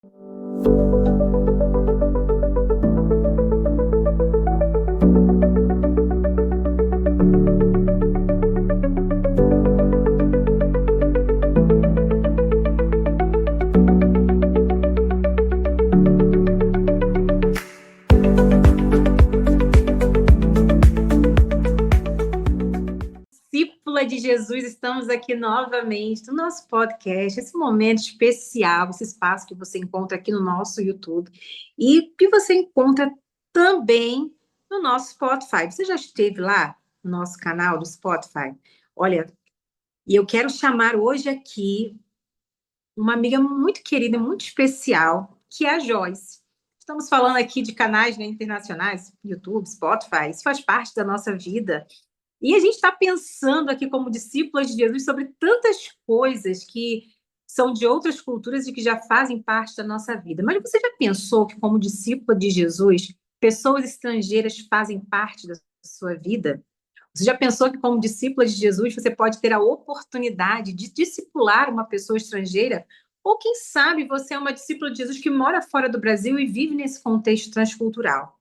Discípula de Jesus, estamos aqui novamente no nosso podcast, esse momento especial, esse espaço que você encontra aqui no nosso YouTube e que você encontra também no nosso Spotify. Você já esteve lá no nosso canal do Spotify? Olha, e eu quero chamar hoje aqui uma amiga muito querida, muito especial, que é a Joyce. Estamos falando aqui de canais, né, internacionais, YouTube, Spotify, isso faz parte da nossa vida. E a gente está pensando aqui, como discípulas de Jesus, sobre tantas coisas que são de outras culturas e que já fazem parte da nossa vida. Mas você já pensou que, como discípula de Jesus, pessoas estrangeiras fazem parte da sua vida? Você já pensou que, como discípula de Jesus, você pode ter a oportunidade de discipular uma pessoa estrangeira? Ou, quem sabe, você é uma discípula de Jesus que mora fora do Brasil e vive nesse contexto transcultural?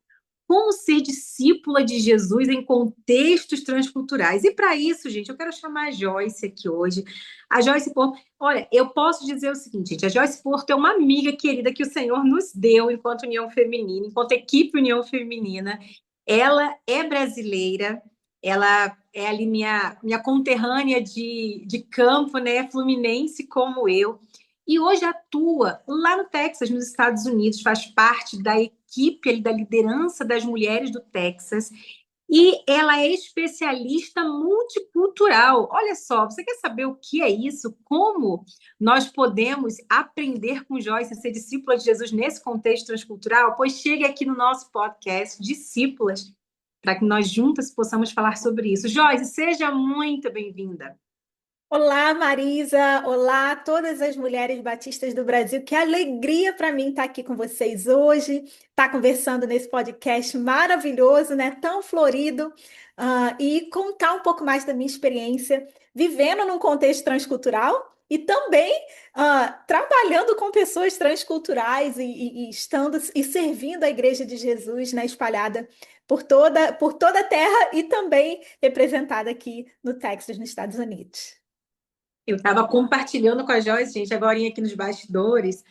Como ser discípula de Jesus em contextos transculturais? E para isso, gente, eu quero chamar a Joyce aqui hoje. A Joyce Porto, olha, eu posso dizer o seguinte, gente, a Joyce Porto é uma amiga querida que o Senhor nos deu enquanto União Feminina, enquanto equipe União Feminina. Ela é brasileira, ela é ali minha conterrânea de campo, né, fluminense como eu, e hoje atua lá no Texas, nos Estados Unidos, faz parte da equipe ali, da liderança das mulheres do Texas, e ela é especialista multicultural. Olha só, você quer saber o que é isso? Como nós podemos aprender com Joyce, ser discípula de Jesus nesse contexto transcultural? Pois chegue aqui no nosso podcast, Discípulas, para que nós juntas possamos falar sobre isso. Joyce, seja muito bem-vinda. Olá, Marisa! Olá, todas as mulheres batistas do Brasil. Que alegria para mim estar aqui com vocês hoje, estar conversando nesse podcast maravilhoso, né? Tão florido, e contar um pouco mais da minha experiência vivendo num contexto transcultural e também trabalhando com pessoas transculturais e estando e servindo a Igreja de Jesus, né? Espalhada por toda a terra e também representada aqui no Texas, nos Estados Unidos. Eu estava compartilhando com a Joyce, gente, agora aqui nos bastidores,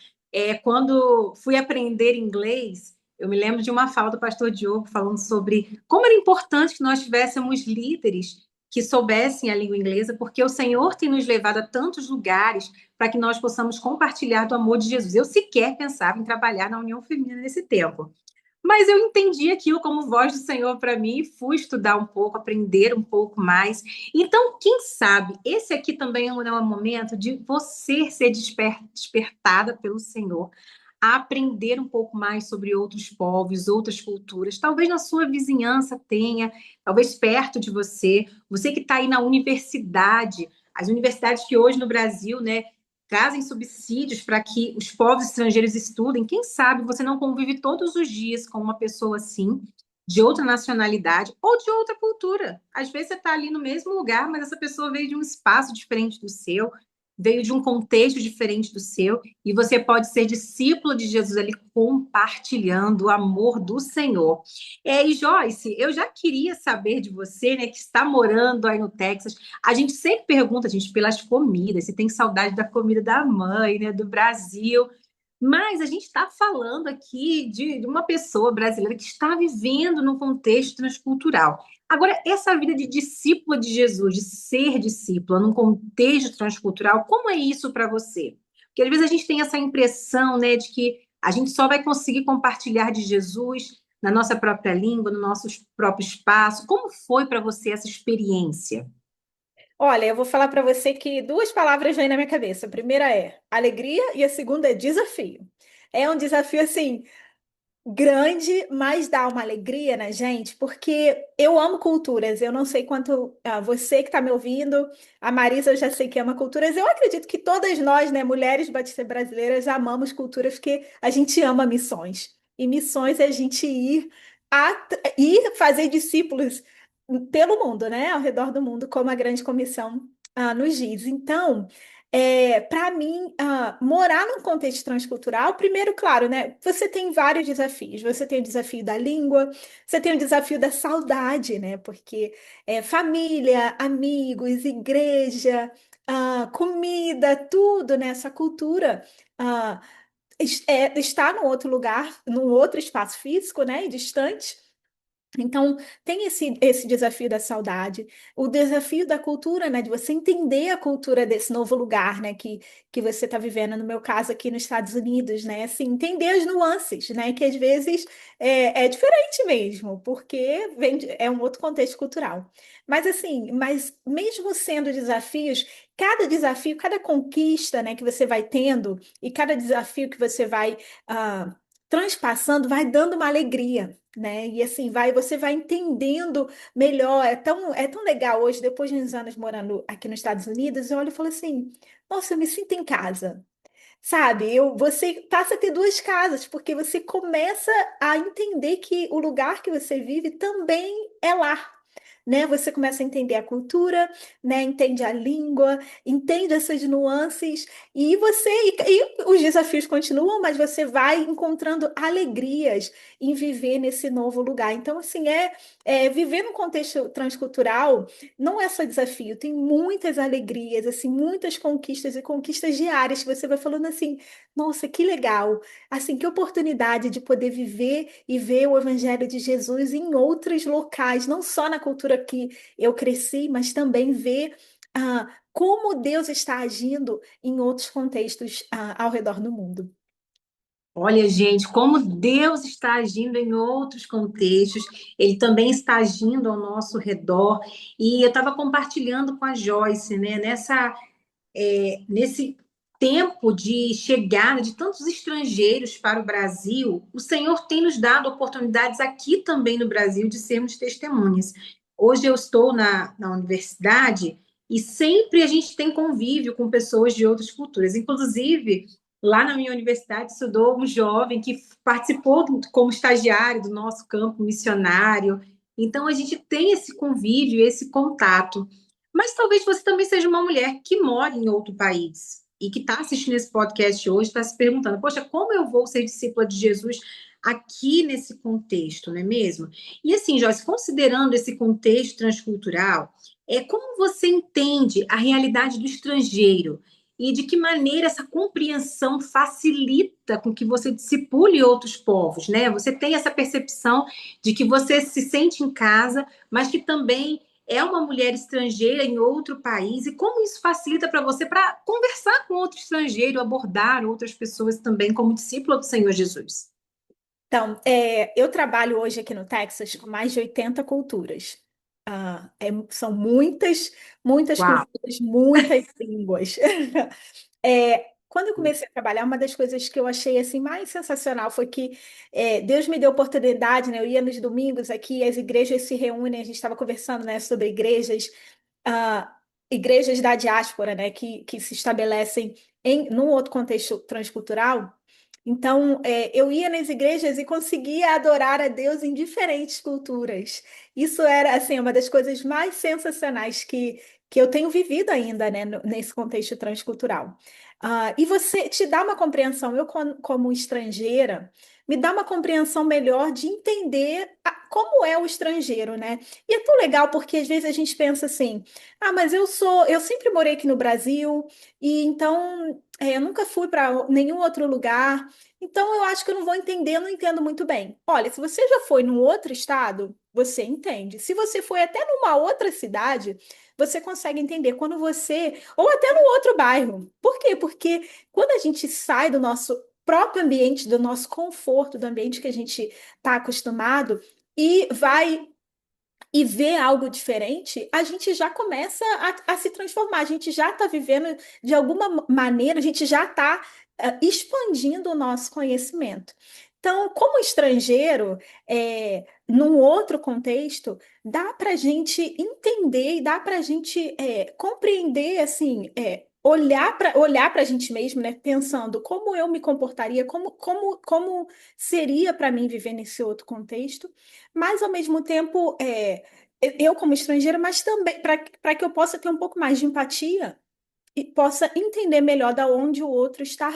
quando fui aprender inglês, eu me lembro de uma fala do pastor Diogo falando sobre como era importante que nós tivéssemos líderes que soubessem a língua inglesa, porque o Senhor tem nos levado a tantos lugares para que nós possamos compartilhar do amor de Jesus. Eu sequer pensava em trabalhar na União Feminina nesse tempo. Mas eu entendi aquilo como voz do Senhor para mim e fui estudar um pouco, aprender um pouco mais. Então, quem sabe, esse aqui também é um momento de você ser despertada pelo Senhor a aprender um pouco mais sobre outros povos, outras culturas. Talvez na sua vizinhança tenha, talvez perto de você, você que está aí na universidade, as universidades que hoje no Brasil, né, trazem subsídios para que os povos estrangeiros estudem. Quem sabe você não convive todos os dias com uma pessoa assim, de outra nacionalidade ou de outra cultura. Às vezes você está ali no mesmo lugar, mas essa pessoa veio de um espaço diferente do seu, veio de um contexto diferente do seu, e você pode ser discípulo de Jesus ali, compartilhando o amor do Senhor. E Joyce, eu já queria saber de você, né, que está morando aí no Texas. A gente sempre pergunta, gente, pelas comidas, se tem saudade da comida da mãe, né, do Brasil. Mas a gente está falando aqui de uma pessoa brasileira que está vivendo num contexto transcultural. Agora, essa vida de discípula de Jesus, de ser discípula num contexto transcultural, como é isso para você? Porque às vezes a gente tem essa impressão, né, de que a gente só vai conseguir compartilhar de Jesus na nossa própria língua, no nosso próprio espaço. Como foi para você essa experiência? Olha, eu vou falar para você que duas palavras vêm na minha cabeça. A primeira é alegria e a segunda é desafio. É um desafio assim grande, mas dá uma alegria na gente, porque eu amo culturas. Eu não sei quanto você que está me ouvindo, a Marisa, eu já sei que ama culturas. Eu acredito que todas nós, né, mulheres batistas brasileiras, amamos culturas porque a gente ama missões. E missões é a gente ir fazer discípulos pelo mundo, né, ao redor do mundo, como a Grande Comissão nos diz. Então, Para mim, morar num contexto transcultural, primeiro, claro, né? Você tem vários desafios. Você tem o desafio da língua, você tem o desafio da saudade, né? Porque família, amigos, igreja, comida, tudo nessa cultura. ah, Está num outro lugar, num outro espaço físico, né? E distante. Então, tem esse desafio da saudade, o desafio da cultura, né, de você entender a cultura desse novo lugar, né, que você está vivendo, no meu caso aqui nos Estados Unidos, né, assim, entender as nuances, né, que às vezes é diferente mesmo, porque é um outro contexto cultural. Mas assim, mas mesmo sendo desafios, cada desafio, cada conquista, né, que você vai tendo e cada desafio que você vai transpassando, vai dando uma alegria, né? E assim você vai entendendo melhor. É tão legal hoje, depois de uns anos morando aqui nos Estados Unidos, eu olho e falo assim: nossa, eu me sinto em casa. Sabe, você passa a ter duas casas, porque você começa a entender que o lugar que você vive também é lar. Né? Você começa a entender a cultura, né? Entende a língua, entende essas nuances e os desafios continuam, mas você vai encontrando alegrias em viver nesse novo lugar. Então, assim, viver num contexto transcultural não é só desafio, tem muitas alegrias, assim, muitas conquistas e conquistas diárias que você vai falando assim, nossa, que legal, assim, que oportunidade de poder viver e ver o Evangelho de Jesus em outros locais, não só na cultura que eu cresci, mas também ver como Deus está agindo em outros contextos ao redor do mundo. Olha, gente, como Deus está agindo em outros contextos, Ele também está agindo ao nosso redor. E eu estava compartilhando com a Joyce, né, nesse tempo de chegada de tantos estrangeiros para o Brasil, o Senhor tem nos dado oportunidades aqui também no Brasil de sermos testemunhas. Hoje eu estou na universidade e sempre a gente tem convívio com pessoas de outras culturas. Inclusive, lá na minha universidade estudou um jovem que participou como estagiário do nosso campo missionário. Então, a gente tem esse convívio, esse contato. Mas talvez você também seja uma mulher que mora em outro país e que está assistindo esse podcast hoje, está se perguntando: poxa, como eu vou ser discípula de Jesus aqui nesse contexto, não é mesmo? E assim, Joyce, considerando esse contexto transcultural, como você entende a realidade do estrangeiro e de que maneira essa compreensão facilita com que você discipule outros povos, né? Você tem essa percepção de que você se sente em casa, mas que também é uma mulher estrangeira em outro país e como isso facilita para você para conversar com outro estrangeiro, abordar outras pessoas também como discípula do Senhor Jesus. Então, eu trabalho hoje aqui no Texas com mais de 80 culturas. São muitas, muitas Uau! culturas, muitas línguas. Quando eu comecei a trabalhar, uma das coisas que eu achei assim mais sensacional foi que Deus me deu oportunidade, né? Eu ia nos domingos aqui, as igrejas se reúnem, a gente estava conversando, né, sobre ah, igrejas da diáspora, né, que se estabelecem num outro contexto transcultural. Então, eu ia nas igrejas e conseguia adorar a Deus em diferentes culturas. Isso era, assim, uma das coisas mais sensacionais que eu tenho vivido ainda, né, nesse contexto transcultural. E você te dá uma compreensão, eu como estrangeira, me dá uma compreensão melhor de entender como é o estrangeiro, né? E é tão legal porque às vezes a gente pensa assim, mas eu sempre morei aqui no Brasil e então eu nunca fui para nenhum outro lugar. Então, eu acho que eu não vou entender, eu não entendo muito bem. Olha, se você já foi num outro estado, você entende. Se você foi até numa outra cidade, você consegue entender. Ou até no outro bairro. Por quê? Porque quando a gente sai do nosso próprio ambiente, do nosso conforto, do ambiente que a gente está acostumado, e vai e vê algo diferente, a gente já começa a se transformar, a gente já está vivendo de alguma maneira, a gente já está expandindo o nosso conhecimento. Então, como estrangeiro, num outro contexto, dá para a gente entender e dá para a gente compreender, assim, olhar para a gente mesmo, né? Pensando como eu me comportaria, como seria para mim viver nesse outro contexto, mas ao mesmo tempo, eu como estrangeira, mas também para que eu possa ter um pouco mais de empatia e possa entender melhor da onde o outro está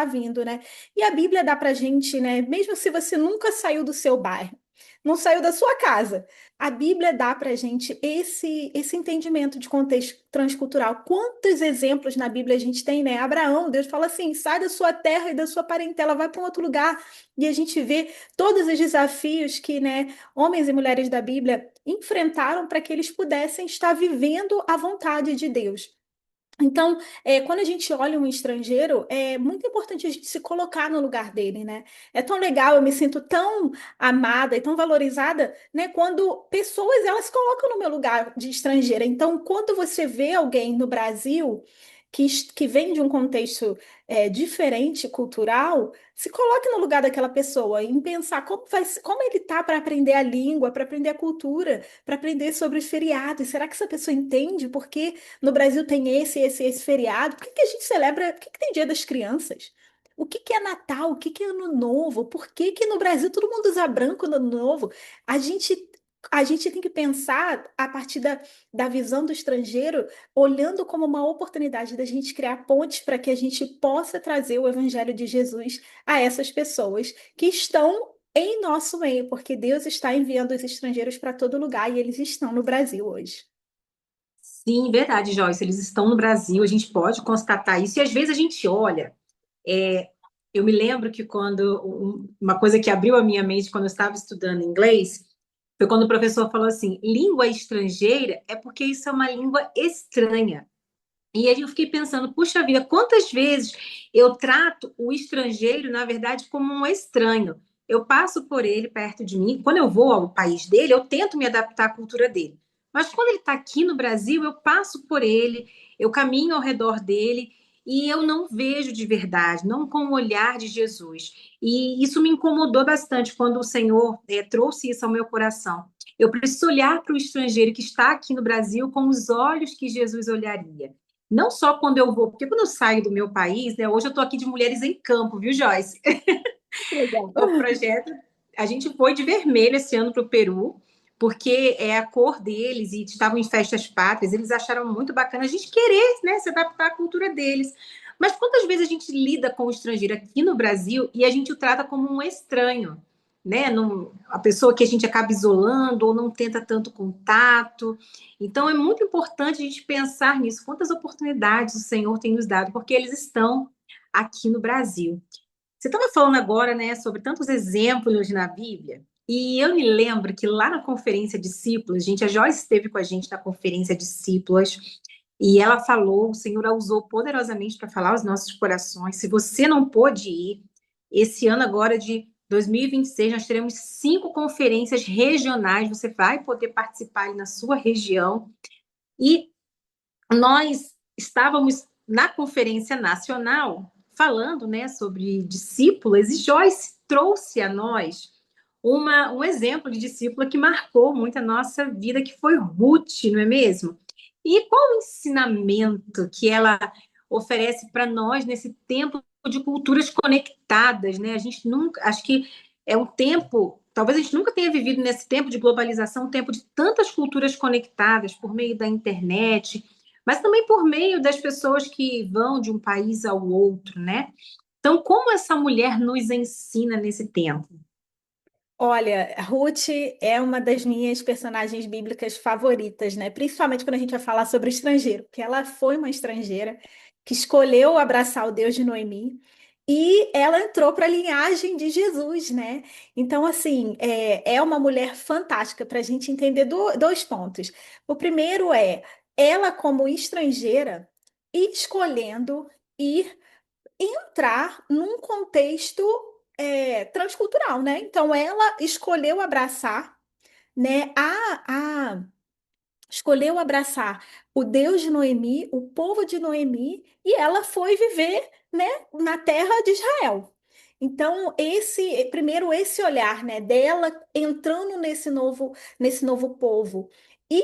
vindo, né? E a Bíblia dá para gente, né? Mesmo se você nunca saiu do seu bairro, não saiu da sua casa, a Bíblia dá para gente esse entendimento de contexto transcultural. Quantos exemplos na Bíblia a gente tem, né? Abraão, Deus fala assim: sai da sua terra e da sua parentela, vai para um outro lugar. E a gente vê todos os desafios que, né, homens e mulheres da Bíblia enfrentaram para que eles pudessem estar vivendo a vontade de Deus. Então, quando a gente olha um estrangeiro, é muito importante a gente se colocar no lugar dele, né? É tão legal, eu me sinto tão amada e tão valorizada, né? Quando pessoas, elas se colocam no meu lugar de estrangeira. Então, quando você vê alguém no Brasil que vem de um contexto diferente, cultural, se coloque no lugar daquela pessoa em pensar como ele tá para aprender a língua, para aprender a cultura, para aprender sobre os feriados. Será que essa pessoa entende por quê? No Brasil tem esse feriado. Por que que a gente celebra? Por que que tem Dia das Crianças? O que que é Natal? O que que é Ano Novo? Por que que no Brasil todo mundo usa branco no Ano Novo? A gente, a gente tem que pensar a partir da visão do estrangeiro, olhando como uma oportunidade da gente criar pontes para que a gente possa trazer o Evangelho de Jesus a essas pessoas que estão em nosso meio, porque Deus está enviando os estrangeiros para todo lugar e eles estão no Brasil hoje. Sim, verdade, Joyce. Eles estão no Brasil, a gente pode constatar isso. E às vezes a gente olha. é, eu me lembro que uma coisa que abriu a minha mente quando eu estava estudando inglês foi quando o professor falou assim: língua estrangeira é porque isso é uma língua estranha. E aí eu fiquei pensando, puxa vida, quantas vezes eu trato o estrangeiro, na verdade, como um estranho. Eu passo por ele perto de mim, quando eu vou ao país dele, eu tento me adaptar à cultura dele. Mas quando ele está aqui no Brasil, eu passo por ele, eu caminho ao redor dele e eu não vejo de verdade, não com o olhar de Jesus. E isso me incomodou bastante quando o Senhor trouxe isso ao meu coração. Eu preciso olhar para o estrangeiro que está aqui no Brasil com os olhos que Jesus olharia. Não só quando eu vou, porque quando eu saio do meu país, né? Hoje eu estou aqui de Mulheres em Campo, viu, Joyce? Legal. O projeto, a gente foi de vermelho esse ano para o Peru, porque é a cor deles e estavam em festas pátrias, eles acharam muito bacana a gente querer, né, se adaptar à cultura deles. Mas quantas vezes a gente lida com o estrangeiro aqui no Brasil e a gente o trata como um estranho, né? Não, a pessoa que a gente acaba isolando ou não tenta tanto contato. Então é muito importante a gente pensar nisso, quantas oportunidades o Senhor tem nos dado, porque eles estão aqui no Brasil. Você estava falando agora, né, sobre tantos exemplos na Bíblia, e eu me lembro que lá na conferência Discípulos, gente, a Joyce esteve com a gente na conferência Discípulas, e ela falou, o Senhor a usou poderosamente para falar aos nossos corações. Se você não pôde ir, esse ano agora de 2026, nós teremos 5 conferências regionais, você vai poder participar ali na sua região, e nós estávamos na conferência nacional falando, né, sobre discípulas e Joyce trouxe a nós um exemplo de discípula que marcou muito a nossa vida, que foi Ruth, não é mesmo? E qual o ensinamento que ela oferece para nós nesse tempo de culturas conectadas, né? A gente nunca, acho que é um tempo, talvez a gente nunca tenha vivido nesse tempo de globalização, um tempo de tantas culturas conectadas por meio da internet, mas também por meio das pessoas que vão de um país ao outro, né? Então, como essa mulher nos ensina nesse tempo? Olha, Ruth é uma das minhas personagens bíblicas favoritas, né? Principalmente quando a gente vai falar sobre o estrangeiro, porque ela foi uma estrangeira que escolheu abraçar o Deus de Noemi e ela entrou para a linhagem de Jesus, né? Então, assim, é uma mulher fantástica para a gente entender dois pontos. O primeiro é ela, como estrangeira, escolhendo ir entrar num contexto transcultural, né? Então ela escolheu abraçar, né? Escolheu abraçar o Deus de Noemi, o povo de Noemi, e ela foi viver, né, na terra de Israel. Então, primeiro esse olhar, né, dela entrando nesse novo povo. E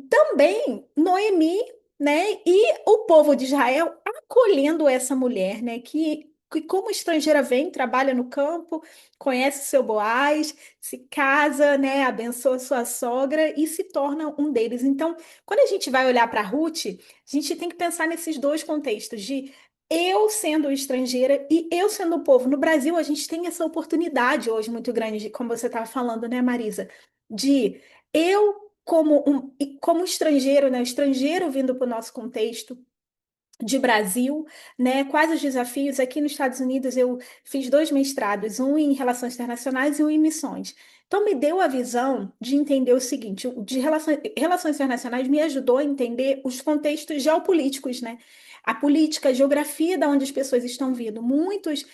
também Noemi, né, e o povo de Israel acolhendo essa mulher, né, que que como estrangeira vem, trabalha no campo, conhece o seu Boaz, se casa, né, abençoa sua sogra e se torna um deles. Então, quando a gente vai olhar para Ruth, a gente tem que pensar nesses dois contextos de eu sendo estrangeira e eu sendo o povo. No Brasil, a gente tem essa oportunidade hoje muito grande, como você estava falando, né, Marisa? De eu, como estrangeiro, né, estrangeiro vindo para o nosso contexto, de Brasil, né? Quais os desafios? Aqui nos Estados Unidos eu fiz dois mestrados, um em relações internacionais e um em missões. Então me deu a visão de entender o seguinte, de relações internacionais me ajudou a entender os contextos geopolíticos, né? A política, a geografia da onde as pessoas estão vindo. Muitos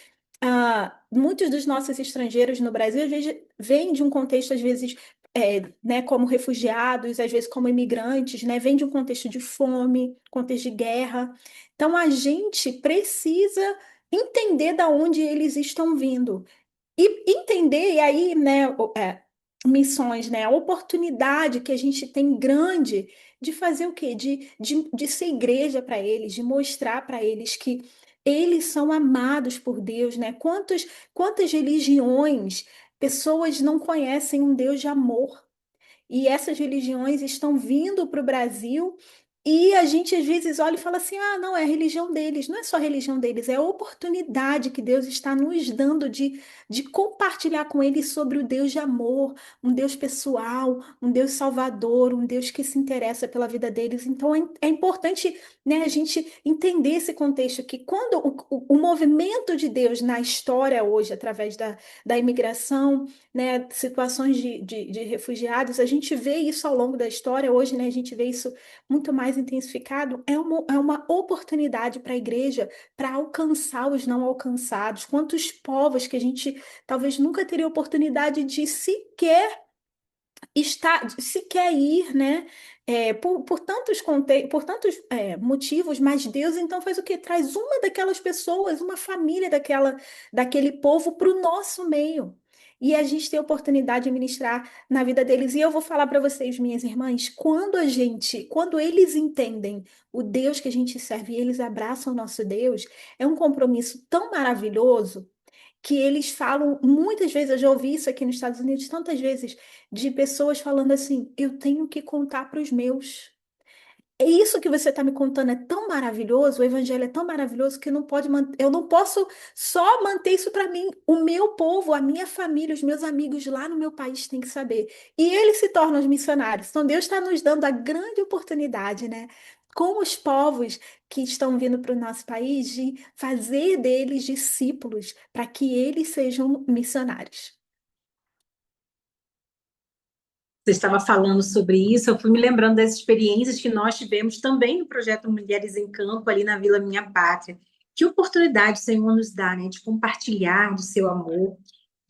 dos nossos estrangeiros no Brasil, às vezes, vêm de um contexto, às vezes, né, como refugiados, às vezes como imigrantes, né, vêm de um contexto de fome, contexto de guerra. Então, a gente precisa entender da onde eles estão vindo. E entender, e aí, né, missões, né, a oportunidade que a gente tem grande de fazer o quê? De ser igreja para eles, de mostrar para eles que eles são amados por Deus, né? Quantas religiões pessoas não conhecem um Deus de amor? E essas religiões estão vindo para o Brasil e a gente às vezes olha e fala assim: ah, não, é a religião deles. Não é só a religião deles, é a oportunidade que Deus está nos dando de compartilhar com eles sobre o Deus de amor, um Deus pessoal, um Deus salvador, um Deus que se interessa pela vida deles. Então é importante, né, a gente entender esse contexto que quando o movimento de Deus na história hoje, através da imigração, né, situações de refugiados, a gente vê isso ao longo da história, hoje, né, a gente vê isso muito mais intensificado, é uma oportunidade para a igreja para alcançar os não alcançados, quantos povos que a gente talvez nunca teria oportunidade de sequer ir, né? Por tantos motivos, mas Deus então faz o quê? Traz uma daquelas pessoas, uma família daquele povo para o nosso meio. E a gente tem a oportunidade de ministrar na vida deles. E eu vou falar para vocês, minhas irmãs, quando eles entendem o Deus que a gente serve e eles abraçam o nosso Deus, é um compromisso tão maravilhoso que eles falam, muitas vezes, eu já ouvi isso aqui nos Estados Unidos, tantas vezes, de pessoas falando assim: eu tenho que contar para os meus. É isso que você está me contando é tão maravilhoso, o evangelho é tão maravilhoso que eu não posso só manter isso para mim. O meu povo, a minha família, os meus amigos lá no meu país têm que saber. E eles se tornam os missionários. Então Deus está nos dando a grande oportunidade, né? Com os povos que estão vindo para o nosso país, de fazer deles discípulos para que eles sejam missionários. Você estava falando sobre isso, eu fui me lembrando das experiências que nós tivemos também no projeto Mulheres em Campo, ali na Vila Minha Pátria. Que oportunidade o Senhor nos dá, né, de compartilhar do seu amor,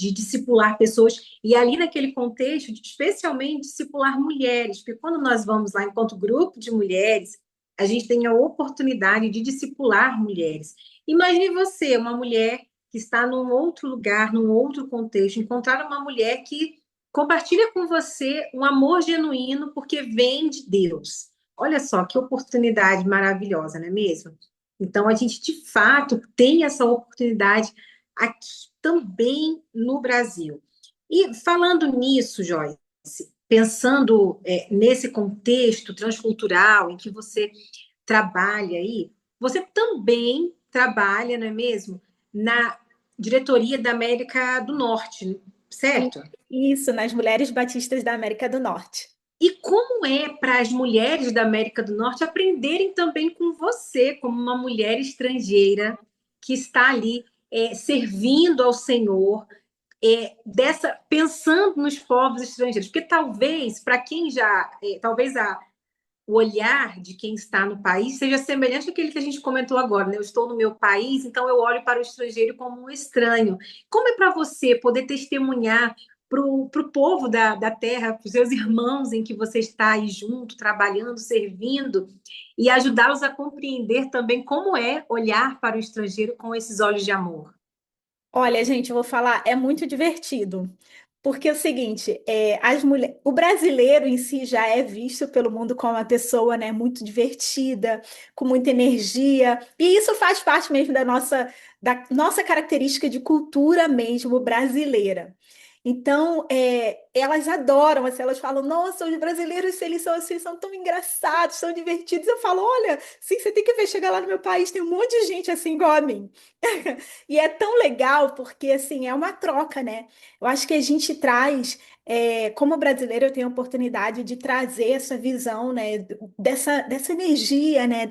de discipular pessoas, e ali naquele contexto, de, especialmente discipular mulheres, porque quando nós vamos lá enquanto grupo de mulheres, a gente tem a oportunidade de discipular mulheres. Imagine você, uma mulher que está num outro lugar, num outro contexto, encontrar uma mulher que compartilha com você um amor genuíno porque vem de Deus. Olha só que oportunidade maravilhosa, não é mesmo? Então, a gente de fato tem essa oportunidade aqui também no Brasil. E falando nisso, Joyce, pensando nesse contexto transcultural em que você trabalha aí, você também trabalha, não é mesmo? Na diretoria da América do Norte, certo? Isso, nas Mulheres Batistas da América do Norte. E como é para as mulheres da América do Norte aprenderem também com você, como uma mulher estrangeira que está ali servindo ao Senhor, pensando nos povos estrangeiros? Porque talvez, para quem já, talvez o olhar de quem está no país seja semelhante àquele que a gente comentou agora, né? Eu estou no meu país, então eu olho para o estrangeiro como um estranho. Como é para você poder testemunhar para o povo da terra, para os seus irmãos em que você está aí junto, trabalhando, servindo, e ajudá-los a compreender também como é olhar para o estrangeiro com esses olhos de amor? Olha, gente, eu vou falar, é muito divertido. Porque é o seguinte, o brasileiro em si já é visto pelo mundo como uma pessoa, né, muito divertida, com muita energia, e isso faz parte mesmo da nossa característica de cultura mesmo brasileira. Então, elas adoram, assim, elas falam, nossa, os brasileiros, eles são assim, são tão engraçados, tão divertidos. Eu falo, olha, sim, você tem que ver, chegar lá no meu país, tem um monte de gente assim igual a mim. E é tão legal, porque, assim, é uma troca, né? Eu acho que a gente traz, como brasileiro, eu tenho a oportunidade de trazer essa visão, né, dessa energia, né,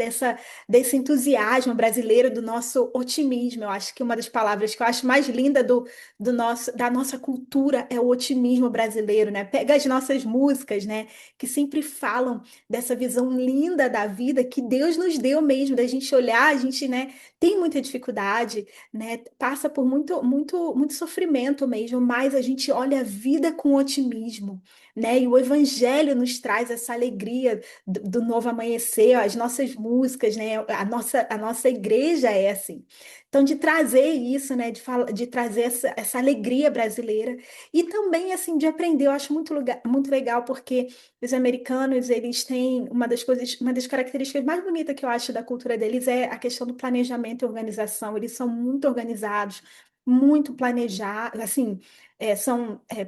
desse entusiasmo brasileiro, do nosso otimismo. Eu acho que uma das palavras que eu acho mais linda da nossa cultura é o otimismo brasileiro, né? Pega as nossas músicas, né, que sempre falam dessa visão linda da vida que Deus nos deu mesmo, da gente olhar, a gente, né, tem muita dificuldade, né, passa por muito sofrimento mesmo, mas a gente olha a vida com otimismo, né? E o evangelho nos traz essa alegria do novo amanhecer, as nossas músicas, né? A nossa igreja é assim. Então, de trazer isso, né, de trazer essa alegria brasileira e também, assim, de aprender, eu acho muito legal, porque os americanos, eles têm uma das características mais bonitas que eu acho da cultura deles é a questão do planejamento e organização. Eles são muito organizados, muito planejados, assim,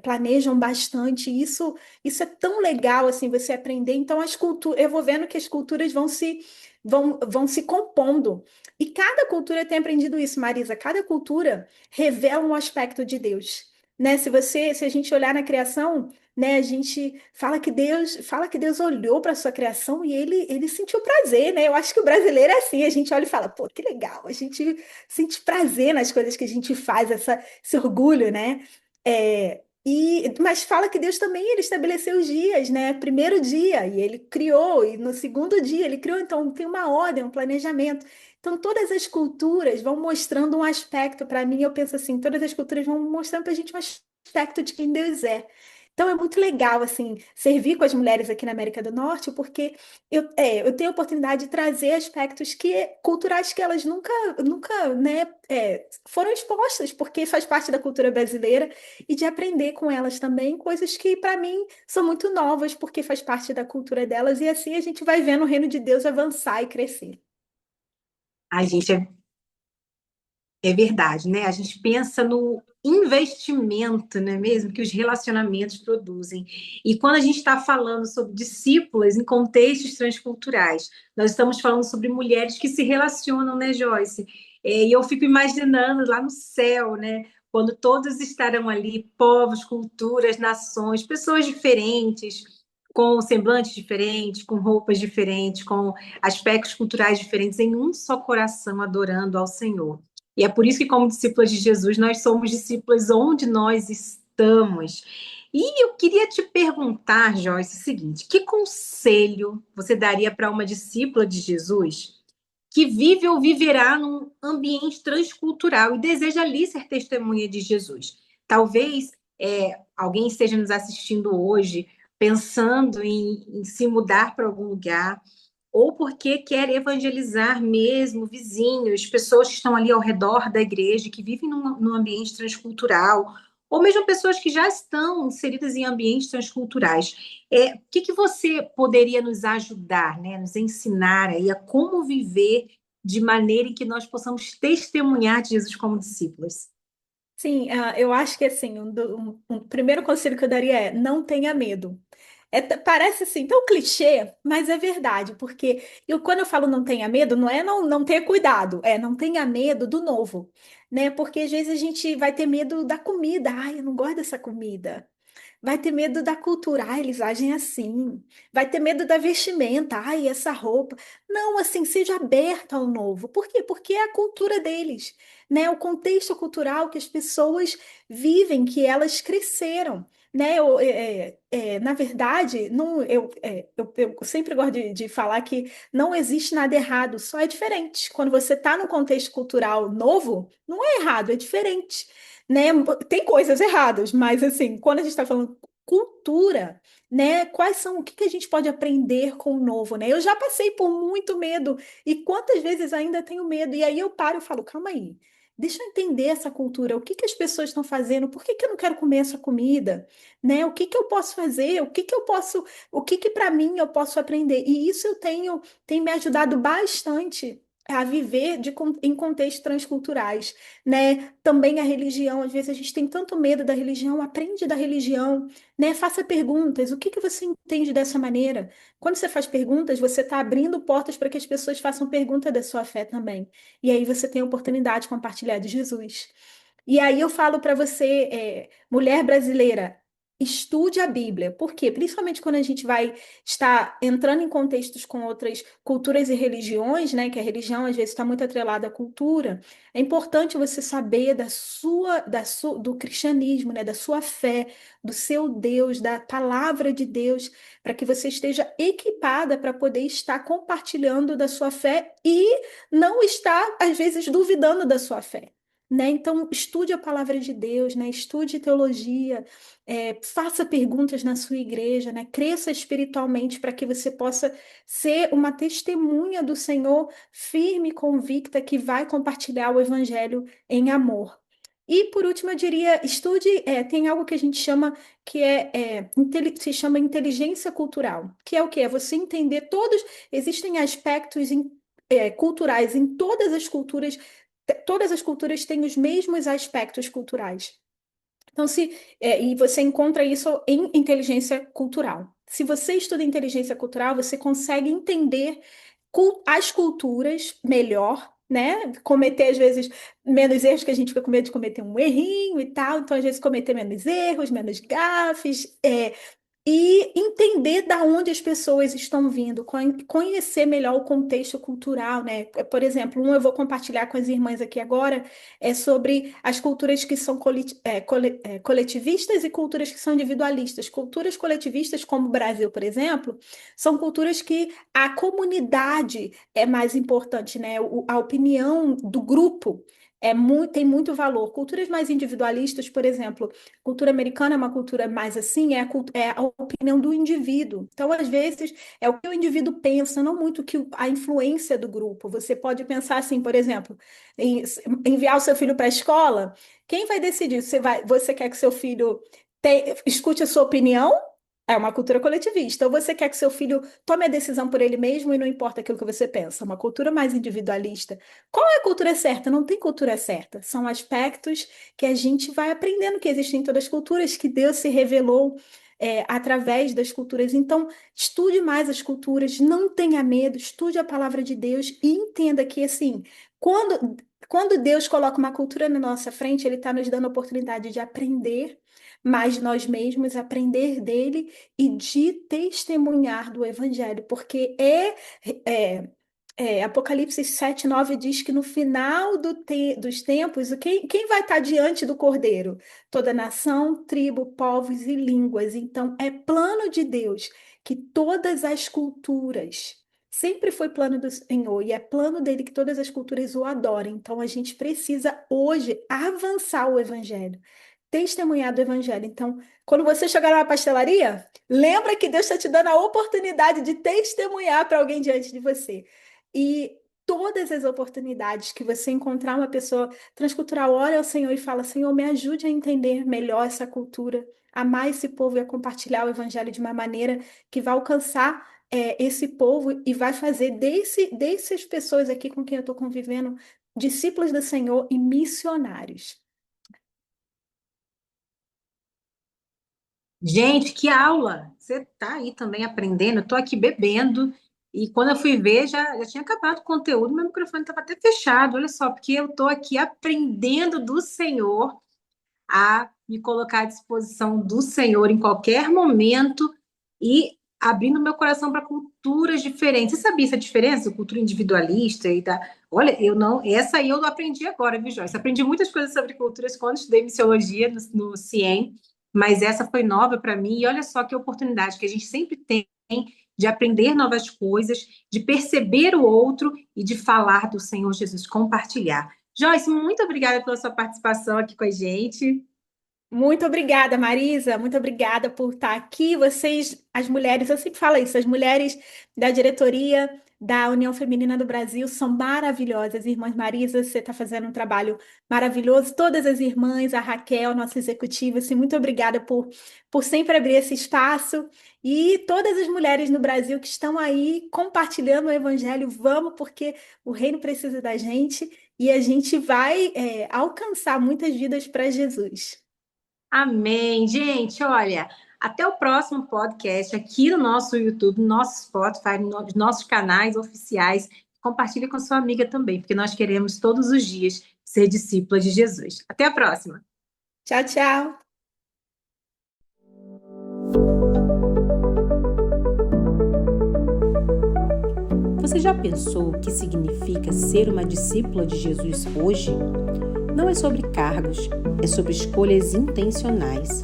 planejam bastante. Isso é tão legal, assim, você aprender. Então, eu vou vendo que as culturas vão se compondo. E cada cultura tem aprendido isso, Marisa. Cada cultura revela um aspecto de Deus, né? Se a gente olhar na criação, né, a gente fala que Deus olhou para a sua criação e ele sentiu prazer, né? Eu acho que o brasileiro é assim, a gente olha e fala, pô, que legal, a gente sente prazer nas coisas que a gente faz, esse orgulho, né? Mas fala que Deus também ele estabeleceu os dias, né? Primeiro dia, e ele criou, e no segundo dia ele criou, então tem uma ordem, um planejamento. Então, todas as culturas vão mostrando um aspecto, para mim, eu penso assim, todas as culturas vão mostrando para a gente um aspecto de quem Deus é. Então, é muito legal, assim, servir com as mulheres aqui na América do Norte, porque eu tenho a oportunidade de trazer aspectos culturais que elas nunca, né, foram expostas, porque faz parte da cultura brasileira, e de aprender com elas também coisas que, para mim, são muito novas, porque faz parte da cultura delas, e assim a gente vai vendo o reino de Deus avançar e crescer. A gente é verdade, né? A gente pensa no investimento, não é mesmo? Que os relacionamentos produzem. E quando a gente está falando sobre discípulas em contextos transculturais, nós estamos falando sobre mulheres que se relacionam, né, Joyce? E eu fico imaginando lá no céu, né? Quando todos estarão ali, povos, culturas, nações, pessoas diferentes, com semblantes diferentes, com roupas diferentes, com aspectos culturais diferentes, em um só coração adorando ao Senhor. E é por isso que, como discípulas de Jesus, nós somos discípulas onde nós estamos. E eu queria te perguntar, Joyce, o seguinte: que conselho você daria para uma discípula de Jesus que vive ou viverá num ambiente transcultural e deseja ali ser testemunha de Jesus? Talvez alguém esteja nos assistindo hoje pensando em se mudar para algum lugar ou porque quer evangelizar mesmo vizinhos, pessoas que estão ali ao redor da igreja, que vivem num ambiente transcultural, ou mesmo pessoas que já estão inseridas em ambientes transculturais. O que você poderia nos ajudar, né, nos ensinar aí a como viver de maneira em que nós possamos testemunhar de Jesus como discípulos? Sim, eu acho que assim, um primeiro conselho que eu daria é não tenha medo. Parece assim, tão clichê, mas é verdade, porque quando eu falo não tenha medo, não é não ter cuidado, é não tenha medo do novo, né? Porque às vezes a gente vai ter medo da comida, ai, eu não gosto dessa comida. Vai ter medo da cultura, ai, eles agem assim. Vai ter medo da vestimenta, ai, essa roupa. Não, assim, seja aberta ao novo. Por quê? Porque é a cultura deles, né? O contexto cultural que as pessoas vivem, que elas cresceram, né? Na verdade, não, eu sempre gosto de falar que não existe nada errado, só é diferente. Quando você está num contexto cultural novo, não é errado, é diferente, né? Tem coisas erradas, mas assim, quando a gente está falando cultura, né? O que que a gente pode aprender com o novo, né? Eu já passei por muito medo e quantas vezes ainda tenho medo, e aí eu paro e falo, calma aí. Deixa eu entender essa cultura, o que que as pessoas estão fazendo, por que que eu não quero comer essa comida, né? O que que eu posso fazer, o que que para mim eu posso aprender? E isso tem me ajudado bastante a viver em contextos transculturais, né? Também a religião, às vezes a gente tem tanto medo da religião, aprende da religião, né? Faça perguntas. O que que você entende dessa maneira? Quando você faz perguntas, você está abrindo portas para que as pessoas façam pergunta da sua fé também. E aí você tem a oportunidade de compartilhar de Jesus. E aí eu falo para você, mulher brasileira, estude a Bíblia. Por quê? Principalmente quando a gente vai estar entrando em contextos com outras culturas e religiões, né? Que a religião às vezes está muito atrelada à cultura. É importante você saber do cristianismo, né? Da sua fé, do seu Deus, da palavra de Deus, para que você esteja equipada para poder estar compartilhando da sua fé e não estar, às vezes, duvidando da sua fé. Né? Então, estude a palavra de Deus, né? Estude teologia, faça perguntas na sua igreja, né? Cresça espiritualmente para que você possa ser uma testemunha do Senhor firme e convicta que vai compartilhar o evangelho em amor. E por último, eu diria, estude, tem algo que a gente chama se chama inteligência cultural, que é o quê? É você entender existem aspectos culturais em todas as culturas têm os mesmos aspectos culturais. Então, e você encontra isso em inteligência cultural. Se você estuda inteligência cultural, você consegue entender as culturas melhor, né? Cometer, às vezes, menos erros, que a gente fica com medo de cometer um errinho e tal. Então, às vezes, cometer menos erros, menos gafes, e entender da onde as pessoas estão vindo, conhecer melhor o contexto cultural, né? Por exemplo, eu vou compartilhar com as irmãs aqui agora, é sobre as culturas que são coletivistas e culturas que são individualistas. Culturas coletivistas, como o Brasil, por exemplo, são culturas que a comunidade é mais importante, né? A opinião do grupo tem muito valor. Culturas mais individualistas, por exemplo, cultura americana é uma cultura mais assim, é a opinião do indivíduo. Então, às vezes, é o que o indivíduo pensa, não muito a influência do grupo. Você pode pensar assim, por exemplo, enviar o seu filho para a escola, quem vai decidir? Você quer que seu filho escute a sua opinião? É uma cultura coletivista. Ou você quer que seu filho tome a decisão por ele mesmo e não importa aquilo que você pensa? Uma cultura mais individualista. Qual é a cultura certa? Não tem cultura certa. São aspectos que a gente vai aprendendo que existem em todas as culturas, que Deus se revelou através das culturas. Então, estude mais as culturas, não tenha medo, estude a palavra de Deus e entenda que, assim, quando Deus coloca uma cultura na nossa frente, Ele está nos dando a oportunidade de aprender mais de nós mesmos, aprender dele e de testemunhar do Evangelho, porque é Apocalipse 7:9 diz que no final dos tempos, quem vai estar diante do Cordeiro? Toda nação, tribo, povos e línguas. Então, é plano de Deus que todas as culturas, sempre foi plano do Senhor, e é plano dele que todas as culturas o adorem. Então, a gente precisa hoje avançar o Evangelho, testemunhar do Evangelho. Então, quando você chegar na pastelaria, lembra que Deus está te dando a oportunidade de testemunhar para alguém diante de você. E todas as oportunidades que você encontrar uma pessoa transcultural, ora ao Senhor e fala: Senhor, me ajude a entender melhor essa cultura, amar esse povo e a compartilhar o evangelho de uma maneira que vai alcançar esse povo e vai fazer dessas pessoas aqui com quem eu estou convivendo discípulos do Senhor e missionários. Gente, que aula! Você está aí também aprendendo, eu estou aqui bebendo, e quando eu fui ver, já tinha acabado o conteúdo, meu microfone estava até fechado, olha só, porque eu estou aqui aprendendo do Senhor a me colocar à disposição do Senhor em qualquer momento e abrindo meu coração para culturas diferentes. Você sabia essa diferença? Cultura individualista e da. Olha, eu não. Essa aí eu não aprendi agora, viu, Joyce? Aprendi muitas coisas sobre culturas quando estudei missiologia no CIEM, mas essa foi nova para mim. E olha só que oportunidade que a gente sempre tem de aprender novas coisas, de perceber o outro e de falar do Senhor Jesus, compartilhar. Joyce, muito obrigada pela sua participação aqui com a gente. Muito obrigada, Marisa. Muito obrigada por estar aqui. Vocês, as mulheres, eu sempre falo isso, as mulheres da diretoria, da União Feminina do Brasil são maravilhosas. Irmã Marisa, você está fazendo um trabalho maravilhoso. Todas as irmãs, a Raquel, nossa executiva, assim, muito obrigada por sempre abrir esse espaço. E todas as mulheres no Brasil que estão aí compartilhando o Evangelho, vamos, porque o reino precisa da gente e a gente vai alcançar muitas vidas para Jesus. Amém. Gente, olha, até o próximo podcast aqui no nosso YouTube, no nosso Spotify, nos nossos canais oficiais. Compartilhe com sua amiga também, porque nós queremos todos os dias ser discípula de Jesus. Até a próxima. Tchau, tchau. Você já pensou o que significa ser uma discípula de Jesus hoje? Não é sobre cargos, é sobre escolhas intencionais.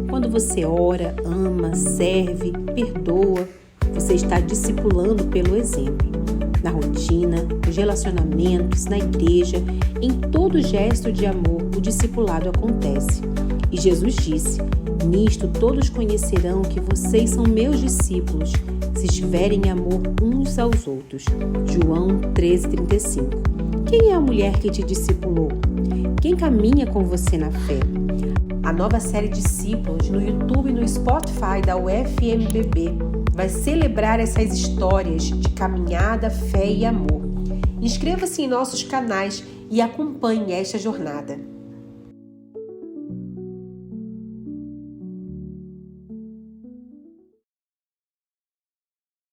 Quando você ora, ama, serve, perdoa, você está discipulando pelo exemplo. Na rotina, nos relacionamentos, na igreja, em todo gesto de amor, o discipulado acontece. E Jesus disse: "Nisto todos conhecerão que vocês são meus discípulos, se estiverem em amor uns aos outros." João 13,35. Quem é a mulher que te discipulou? Quem caminha com você na fé? A nova série Discípulos no YouTube e no Spotify da UFMBB vai celebrar essas histórias de caminhada, fé e amor. Inscreva-se em nossos canais e acompanhe esta jornada.